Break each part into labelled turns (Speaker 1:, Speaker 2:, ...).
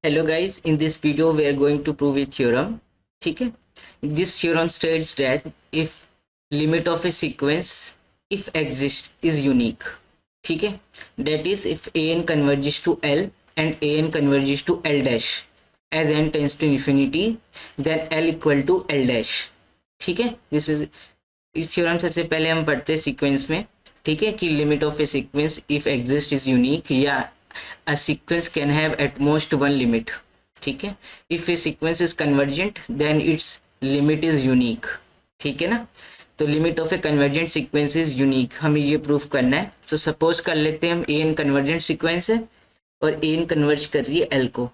Speaker 1: Hello guys, in this video we are going to prove a theorem. ठीक है, this theorem states that if limit of a sequence if exist is unique. ठीक है, that is if an converges to L and an converges to L dash as n tends to infinity then L equal to L dash. ठीक है, this is इस theorem सबसे पहले हम पढ़ते हैं सीक्वेंस में. ठीक है, कि limit of A sequence if exist is unique या a sequence can have at most one limit. ठीक है, if a sequence is convergent then its limit is unique. ठीक है ना, तो limit of A convergent sequence is unique हमें ये proof करना है. तो सपोज कर लेते हैं हम ए एन कन्वर्जेंट सीक्वेंस है और ए एन कन्वर्ज कर रही है एल को.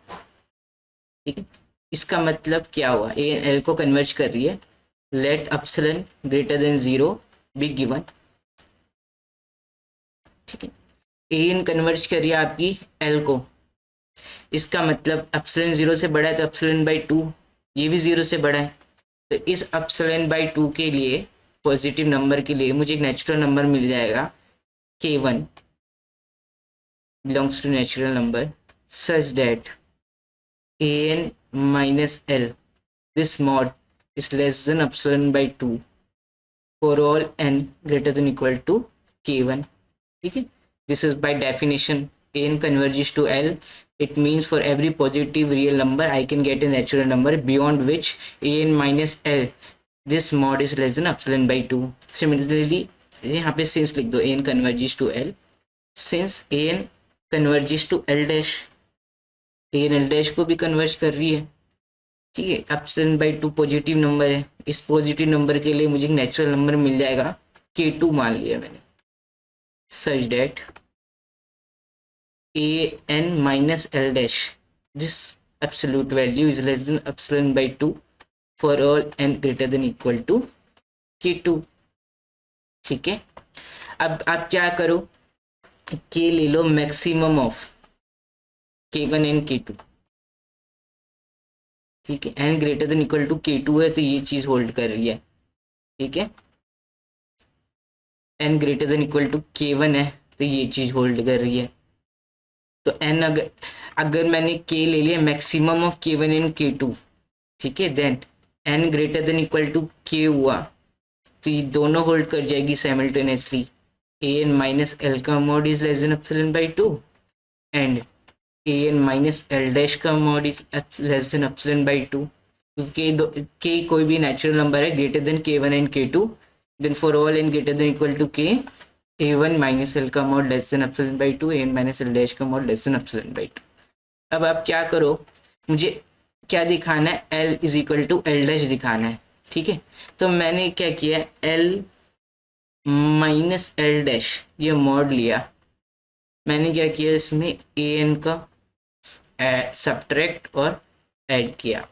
Speaker 1: ठीक है, इसका मतलब क्या हुआ, ए एन एल को कन्वर्ज कर रही है. Let epsilon greater than 0 be given. ठीक है, ए एन कन्वर्ज करिए आपकी एल को, इसका मतलब एप्सिलॉन 0 से बड़ा है तो एप्सिलॉन बाई 2 ये भी 0 से बड़ा है. तो इस एप्सिलॉन बाई 2 के लिए पॉजिटिव नंबर के लिए मुझे एक नेचुरल नंबर मिल जाएगा k1 belongs to natural number such that an minus l this mod is less than epsilon by 2 for all n greater than equal to k1. ठीक है, this is by definition an converges to L. It means for every positive real number I can get a natural number beyond which an minus L this mod is less than epsilon by 2. Similarly यहाँ पे since लिख दो an converges to L. Since an converges to L dash, an L dash को भी converge कर रही है. ठीक है, epsilon by 2 पॉजिटिव नंबर है, इस पॉजिटिव नंबर के लिए मुझे एक नेचुरल नंबर मिल जाएगा k2 मान लिया मैंने. Such that an minus L dash this absolute value is less than epsilon by 2 for all n greater than equal to k2. ठीक है, अब आप क्या करो, k ले लो maximum of k1 and k2. ठीक है, n greater than equal to k2 है तो ये चीज होल्ड कर रही है. ठीक है, n greater than equal to k1 है तो ये चीज होल्ड कर रही है. तो n अगर मैंने k ले लिया maximum of k1 and k2, ठीक है, then n greater than equal to k हुआ तो ये दोनों होल्ड कर जाएगी साइमल्टेनियसली. an माइनस एल का mod is less than epsilon by 2 and an minus L dash का mod is less than epsilon by 2. क्योंकि k कोई भी नेचुरल नंबर है greater than k1 and k2 then for all n greater than equal to k a1 minus l का mod less than epsilon by 2 an minus L dash का mod less than epsilon by 2. अब आप क्या करो, मुझे क्या दिखाना है, l is equal to L dash दिखाना है. ठीक है, तो मैंने क्या किया, l माइनस एल डैश ये मॉड लिया. मैंने क्या किया, इसमें an का सब्ट्रैक्ट और ऐड किया.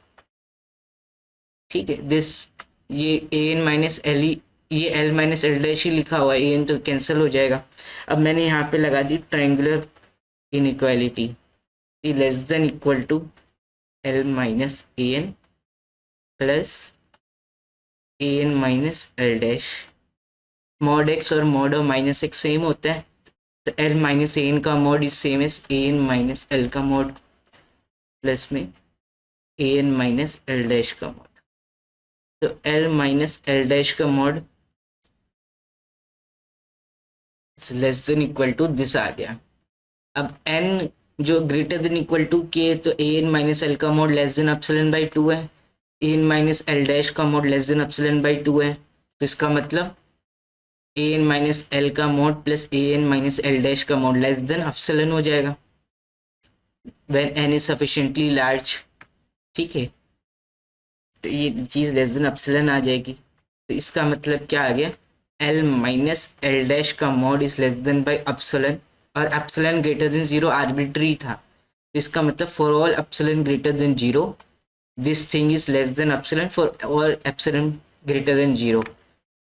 Speaker 1: ठीक है, दिस ये an माइनस एल ये l माइनस एल डैश ही लिखा हुआ है, an तो कैंसिल हो जाएगा. अब मैंने यहाँ पे लगा दी triangular inequality less than equal to l minus an plus an minus L dash. Mod x और mod of minus x same होता है तो l माइनस an का mod is same as an minus l का mod plus में an minus L dash का mod. तो l minus L dash का mod less than equal to this आ गया. अब n जो greater than equal to k तो an माइनस एल का mod less than epsilon by 2 है, an माइनस एल डैश का mod less than epsilon by 2 है. तो इसका मतलब an माइनस एल का mod plus an minus L dash का मॉड लेस देन एप्सिलॉन हो जाएगा when n is sufficiently large. ठीक है, तो ये चीज़ लेस देन एप्सिलॉन आ जाएगी. तो इसका मतलब क्या आ गया, l माइनस एल डैश का mod is less then by epsilon और एप्सिलॉन ग्रेटर देन 0 आर्बिट्री था. इसका मतलब for all epsilon greater than 0 this thing is less than epsilon for all epsilon greater than 0.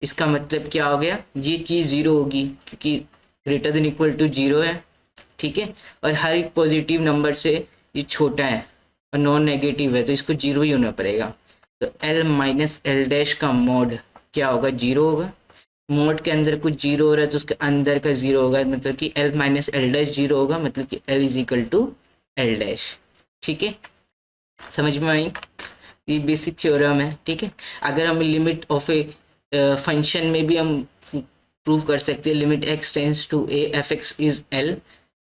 Speaker 1: इसका मतलब क्या हो गया, ये चीज़ 0 होगी क्योंकि ग्रेटर देन इक्वल टू 0 है. ठीक है, और हर एक पॉजिटिव नंबर से ये छोटा है और नॉन नेगेटिव है तो इसको 0 ही होना पड़ेगा. तो l माइनस एल डैश का मॉड क्या होगा, 0 होगा. मोड के अंदर कुछ 0 हो रहा है तो उसके अंदर का 0 होगा, मतलब कि l माइनस एल डैश 0 होगा, मतलब कि l is equal to L dash. ठीक है, समझ में आई? ये बेसिक थ्योरम है, ठीक है। अगर हम लिमिट ऑफ ए फंक्शन में भी हम प्रूव कर सकते हैं, limit x tends to a f x is l,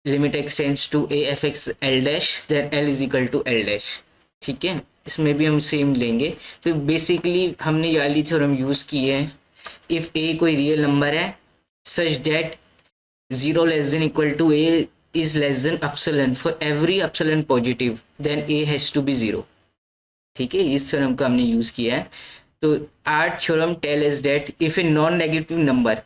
Speaker 1: limit x tends to a f x l dash, then l is equal to L dash, ठीक है। इसमें भी हम सेम लेंगे। तो बेसिकली हमने ये वाली थ्योरम यूज़ की है, इफ़ ए कोई रियल नंबर है such that 0 less than equal to a is less than epsilon for every epsilon positive, then a has to be 0, ठीक है। इस थ्योरम का हमने यूज़ किया है। तो our theorem tell is that if a non negative number,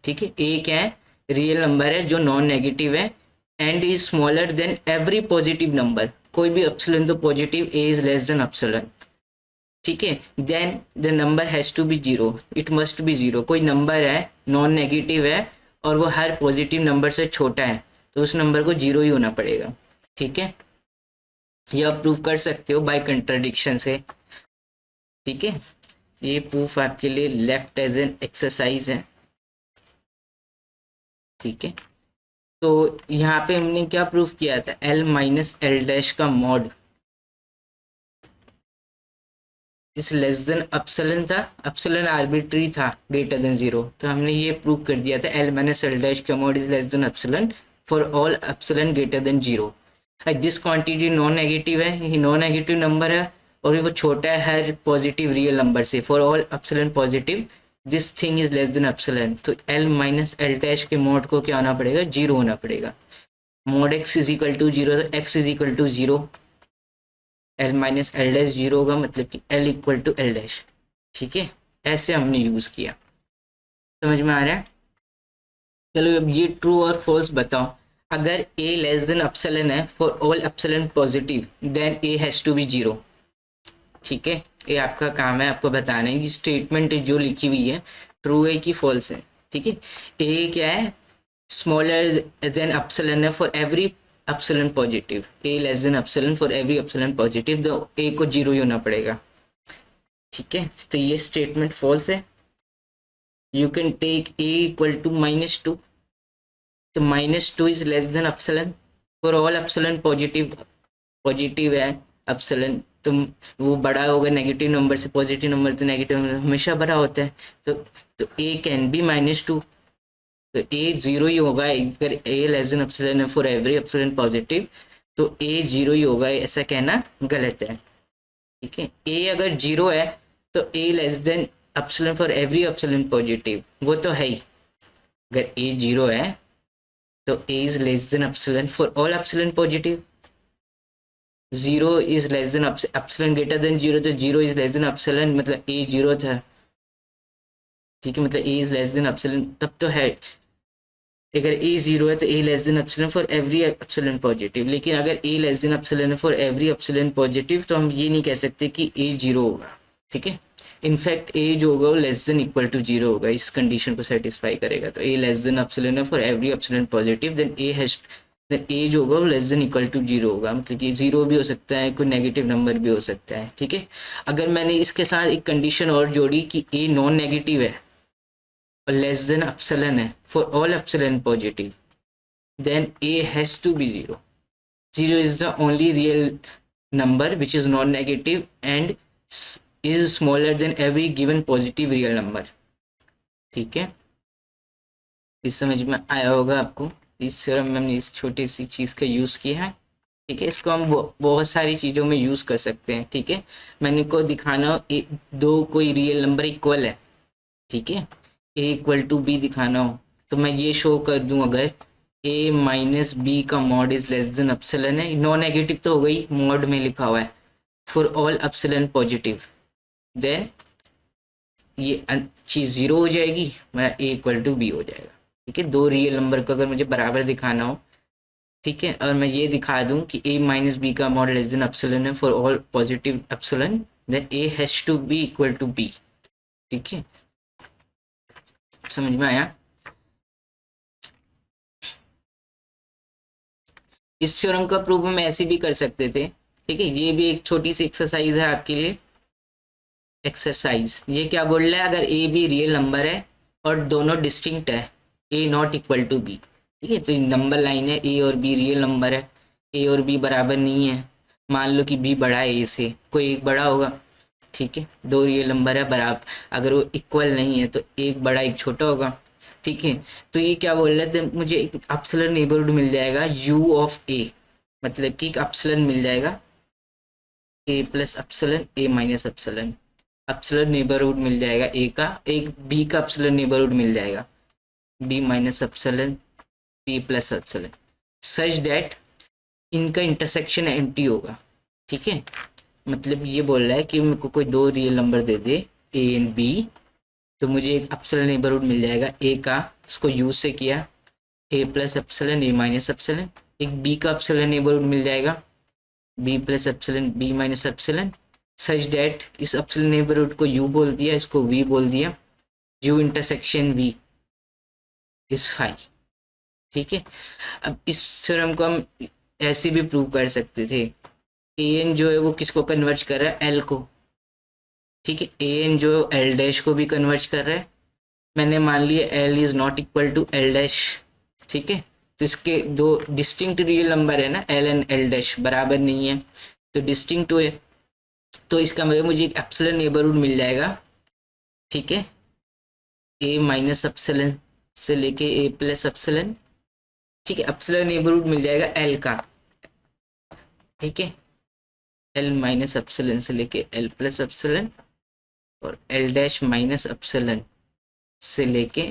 Speaker 1: ठीक है, ए क्या है, रियल नंबर है जो नॉन नेगेटिव है, and is smaller than every positive number, कोई भी एप्सिलॉन तो positive, a is less than epsilon, ठीक है, then the number has to be 0, it must be 0। कोई नंबर है नॉन नेगेटिव है और वो हर पॉजिटिव नंबर से छोटा है तो उस नंबर को 0 ही होना पड़ेगा, ठीक है। यह आप प्रूव कर सकते हो बाय कंट्राडिक्शन से, ठीक है। ये प्रूफ आपके लिए लेफ्ट एज एन एक्सरसाइज है, ठीक है। तो यहाँ पे हमने क्या प्रूफ किया था, एल माइनस एल डैश का मॉड इस लेस देन एप्सिलॉन था, एप्सिलॉन आर्बिट्री था ग्रेटर देन 0, तो हमने ये प्रूव कर दिया था एल माइनस एल डैश का mod is less than epsilon for all epsilon greater than 0। This quantity non negative है, ये नॉन नेगेटिव नंबर है और वो छोटा है हर पॉजिटिव रियल नंबर से, for all epsilon positive this thing is less than epsilon. तो एल माइनस एल डैश के मॉड को क्या होना पड़ेगा, 0 होना पड़ेगा। Mod x is equal to 0, तो x is equal to 0, l minus L dash 0 होगा, मतलब कि l equal to L dash, ठीक है। ऐसे हमने यूज़ किया, समझ में आ रहा है? चलो अब ये ट्रू और फॉल्स बताओ। अगर ए लेस देन एप्सिलॉन है for all epsilon positive, then a has to be 0, ठीक है। ये आपका काम है, आपको बताना है कि स्टेटमेंट जो लिखी हुई है ट्रू है कि फॉल्स है, ठीक है। ए क्या है, स्मॉलर देन एप्सिलॉन है for every epsilon positive, A less than epsilon for every epsilon positive, तो ए को 0 ही होना पड़ेगा, ठीक है। तो ये स्टेटमेंट फॉल्स है। You can take a equal to -2, तो -2 is less than epsilon for all epsilon positive, positive है एप्सिलॉन, तो वो बड़ा होगा नेगेटिव नंबर से, पॉजिटिव नंबर तो नेगेटिव नंबर हमेशा बड़ा होता है, तो ए कैन बी -2, तो ए 0 ही होगा। अगर ए लेस देन एप्सिलॉन है फॉर एवरी एप्सिलॉन पॉजिटिव, तो ए 0 ही होगा, ऐसा कहना गलत है, ठीक है। ए अगर 0 है तो a less than epsilon for every epsilon positive, वो तो है ही। अगर ए 0 है तो a is less than epsilon for all epsilon positive, 0 is less than epsilon greater than 0, तो 0 इज लेस देन एप्सिलॉन, मतलब ए 0 था, ठीक है, मतलब a is less than epsilon, तब तो है। अगर ए 0 है तो a less than epsilon for every epsilon positive, लेकिन अगर a less than epsilon for every epsilon positive, तो हम ये नहीं कह सकते कि ए 0 होगा, ठीक है। इनफैक्ट ए जो होगा वो लेस देन इक्वल टू 0 होगा, इस कंडीशन को सेटिस्फाई करेगा। तो a less than epsilon for every epsilon positive, then a जो होगा वो लेस देन इक्वल टू 0 होगा, मतलब कि 0 भी हो सकता है, कोई नेगेटिव नंबर भी हो सकता है, ठीक है। अगर मैंने इसके साथ एक कंडीशन और जोड़ी कि ए नॉन नेगेटिव है और लेस देन एप्सिलॉन है for all epsilon positive, then a has to be 0। 0 is the only real number which is non negative and is smaller than every given positive real number, ठीक है। इस समझ में आया होगा आपको। इस थ्योरम में हमने इस छोटी सी चीज़ का यूज़ किया है, ठीक है। इसको हम बहुत सारी चीज़ों में यूज़ कर सकते हैं, ठीक है। मैंने को दिखाना हो दो कोई रियल नंबर इक्वल है, ठीक है, ए इक्वल टू बी दिखाना हो, तो मैं ये शो कर दूं अगर ए माइनस बी का mod is less than epsilon है, नॉन नेगेटिव तो हो गई, मॉड में लिखा हुआ है for all epsilon positive, then ये चीज़ 0 हो जाएगी, मेरा ए इक्वल टू बी हो जाएगा, ठीक है। दो रियल नंबर को अगर मुझे बराबर दिखाना हो, ठीक है, और मैं ये दिखा दूं कि ए माइनस बी का मॉड लेस देन एप्सिलॉन है for all positive epsilon, then a has to be equal to b, ठीक है। समझ में आया? इस थ्योरम का प्रूफ हम ऐसे भी कर सकते थे, ठीक है। ये भी एक छोटी सी एक्सरसाइज है आपके लिए। एक्सरसाइज ये क्या बोल रहा है, अगर ए बी रियल नंबर है और दोनों डिस्टिंक्ट है, ए नॉट इक्वल टू बी, ठीक है, तो नंबर लाइन है ए और बी रियल नंबर है, ए और बी बराबर नहीं है, मान लो कि बी बड़ा है ए से, कोई एक बड़ा होगा, ठीक है, दो रियल नंबर है बराबर, अगर वो इक्वल नहीं है तो एक बड़ा एक छोटा होगा, ठीक है। तो ये क्या बोल रहे थे, मुझे एक अपसलन नेबरहुड मिल जाएगा यू ऑफ ए, मतलब कि एक अपसलन मिल जाएगा ए plus epsilon a minus epsilon, epsilon neighbourhood मिल जाएगा ए का, एक बी का अपसलन नेबरहुड मिल जाएगा B minus epsilon B plus epsilon, such that इनका इंटरसेक्शन एम्प्टी होगा, ठीक है। मतलब ये बोल रहा है कि मेरे को कोई दो रियल नंबर दे दे ए एंड बी, तो मुझे एक अपसलन नेबरहुड मिल जाएगा ए का, उसको यूज से किया a plus epsilon a minus epsilon, एक बी का अपसलन नेबरहुड मिल जाएगा b plus epsilon b minus epsilon, such that इस अपसलन नेबरहुड को यू बोल दिया, इसको वी बोल दिया, U intersection V is phi, ठीक है। अब इस थ्योरम को हम ऐसे भी प्रूव कर सकते थे, ए एन जो है वो किसको कन्वर्ट कर रहा है, एल को, ठीक है, ए एन जो एल डैश को भी कन्वर्ट कर रहा है, मैंने मान लिया L is not equal to L dash, ठीक है। तो इसके दो डिस्टिंक्ट रियल नंबर है ना, एल एंड एल डैश बराबर नहीं है, तो डिस्टिंक्ट है, तो इसका मतलब मुझे एक एप्सिलॉन नेबरहुड मिल जाएगा, ठीक है, ए माइनस एप्सिलॉन से लेके ए प्लस एप्सिलॉन, ठीक है, एप्सिलॉन नेबरहुड मिल जाएगा एल का, ठीक है, एल माइनस एप्सिलॉन से लेके एल प्लस एप्सिलॉन, और एल डैश माइनस एप्सिलॉन से लेके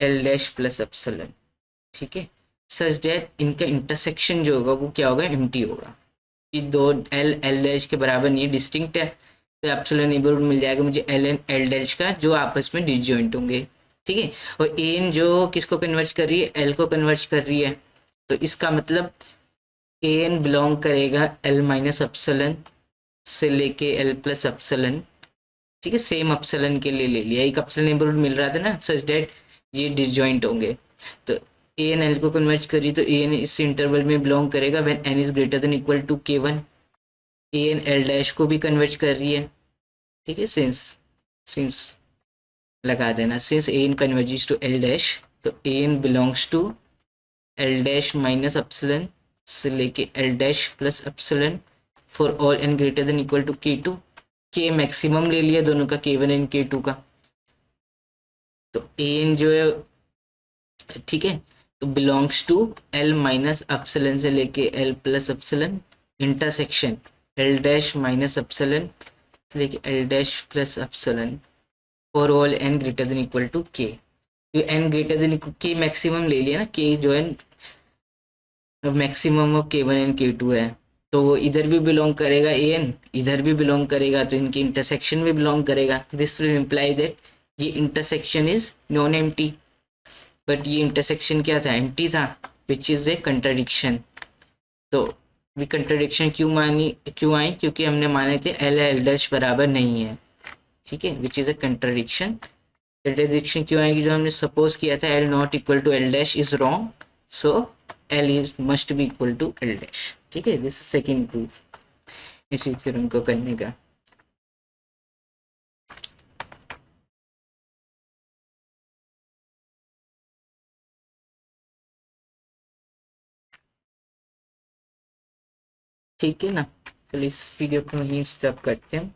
Speaker 1: एल डैश प्लस एप्सिलॉन, ठीक है, सच दैट इनका इंटरसेक्शन जो होगा वो क्या होगा, एम्प्टी होगा, कि दो एल एल डैश के बराबर नहीं है, डिस्टिंक्ट है, तो एप्सिलॉन नेबरहुड मिल जाएगा मुझे एल एन एल डैश का, जो आपस में डिसजॉइंट होंगे, ठीक है। और एन जो किसको कन्वर्ट कर रही है, एल को कन्वर्ट कर रही है, तो इसका मतलब ए एन बिलोंग करेगा एल माइनस एप्सिलॉन से लेके एल प्लस एप्सिलॉन, ठीक है, सेम एप्सिलॉन के लिए ले लिया, एक एप्सिलॉन नेबरहुड मिल रहा था ना, सच दैट ये डिसजॉइंट होंगे, तो ए एन एल को कन्वर्ट करी तो ए एन इस इंटरवल में बिलोंग करेगा when n is greater than equal to k one, a n L dash को भी कन्वर्ट कर रही है, ठीक है, सिंस सिंस लगा देना, since a n converges to L dash, तो a n belongs to L dash minus epsilon से लेके L dash plus epsilon for all n greater than equal to k two, के मैक्सिमम ले लिया दोनों का, के वन एंड के टू का, तो ए एन जो है, ठीक है, तो belongs to L minus epsilon से लेके L plus epsilon intersection L dash minus epsilon से लेके L dash plus epsilon for all n greater than equal to k, जो n greater than k maximum ले लिया ना, के जो है maximum of k one and k two है, तो वो इधर भी बिलोंग करेगा ए एन, इधर भी बिलोंग करेगा, तो इनकी इंटरसेक्शन में बिलोंग करेगा, दिस विल इम्प्लाई दैट ये intersection is non empty, but ये इंटरसेक्शन क्या था, एम्प्टी था, विच इज ए कंट्राडिक्शन। तो भी कंट्राडिक्शन क्यों आई, क्योंकि हमने माने थे एल एल डैश बराबर नहीं है, ठीक है, which is a contradiction. Contradiction क्यों आएगी, जो हमने सपोज किया था L not equal to L dash is wrong, so L is must be equal to L dash, ठीक है, दिस इज सेकेंड प्रूफ इसी थ्योरम को करने का। ठीक है ना, चलो इस वीडियो को यहीं स्टॉप करते हैं।